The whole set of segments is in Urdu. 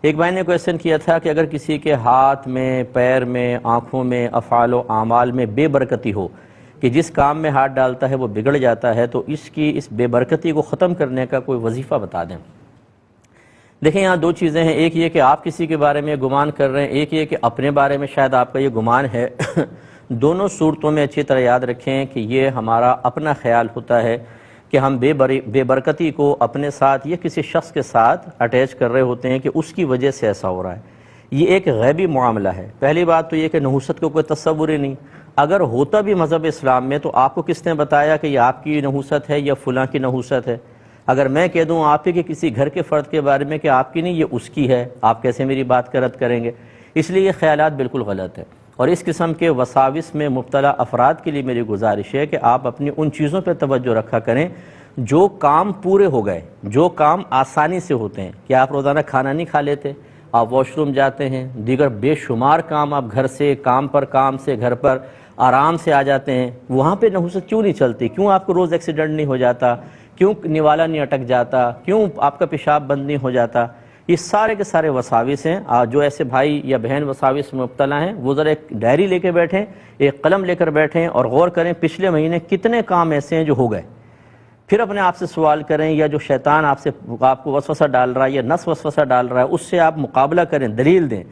ایک بھائی نے کویسچن کیا تھا کہ اگر کسی کے ہاتھ میں، پیر میں، آنکھوں میں، افعال و اعمال میں بے برکتی ہو کہ جس کام میں ہاتھ ڈالتا ہے وہ بگڑ جاتا ہے، تو اس بے برکتی کو ختم کرنے کا کوئی وظیفہ بتا دیں۔ دیکھیں یہاں دو چیزیں ہیں، ایک یہ کہ آپ کسی کے بارے میں گمان کر رہے ہیں، ایک یہ کہ اپنے بارے میں شاید آپ کا یہ گمان ہے۔ دونوں صورتوں میں اچھی طرح یاد رکھیں کہ یہ ہمارا اپنا خیال ہوتا ہے کہ ہم بے برکتی کو اپنے ساتھ یا کسی شخص کے ساتھ اٹیچ کر رہے ہوتے ہیں کہ اس کی وجہ سے ایسا ہو رہا ہے۔ یہ ایک غیبی معاملہ ہے۔ پہلی بات تو یہ کہ نحوست کو کوئی تصور ہی نہیں، اگر ہوتا بھی مذہب اسلام میں تو آپ کو کس نے بتایا کہ یہ آپ کی نحوست ہے یا فلاں کی نحوست ہے؟ اگر میں کہہ دوں آپ ہی کے کسی گھر کے فرد کے بارے میں کہ آپ کی نہیں یہ اس کی ہے، آپ کیسے میری بات کا رد کریں گے؟ اس لیے یہ خیالات بالکل غلط ہے، اور اس قسم کے وساوس میں مبتلا افراد کے لیے میری گزارش ہے کہ آپ اپنی ان چیزوں پہ توجہ رکھا کریں جو کام پورے ہو گئے، جو کام آسانی سے ہوتے ہیں۔ کہ آپ روزانہ کھانا نہیں کھا لیتے، آپ واش روم جاتے ہیں، دیگر بے شمار کام آپ گھر سے کام سے گھر پر آرام سے آ جاتے ہیں، وہاں پہ نحوست کیوں نہیں چلتی؟ کیوں آپ کو روز ایکسیڈنٹ نہیں ہو جاتا؟ کیوں نوالا نہیں اٹک جاتا؟ کیوں آپ کا پیشاب بند نہیں ہو جاتا؟ یہ سارے کے سارے وساوس ہیں۔ جو ایسے بھائی یا بہن وساوس میں مبتلا ہیں وہ ذرا ایک ڈائری لے کے بیٹھیں، ایک قلم لے کر بیٹھیں اور غور کریں پچھلے مہینے کتنے کام ایسے ہیں جو ہو گئے، پھر اپنے آپ سے سوال کریں، یا جو شیطان آپ کو وسوسہ ڈال رہا ہے یا نفس وسوسہ ڈال رہا ہے اس سے آپ مقابلہ کریں، دلیل دیں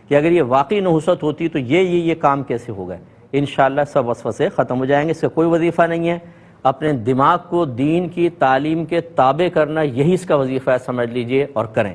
کہ اگر یہ واقعی نحوست ہوتی تو یہ کام کیسے ہو گئے۔ انشاءاللہ سب وسوسے ختم ہو جائیں گے۔ اس کا کوئی وظیفہ نہیں ہے، اپنے دماغ کو دین کی تعلیم کے تابع کرنا یہی اس کا وظیفہ ہے، سمجھ لیجئے اور کریں۔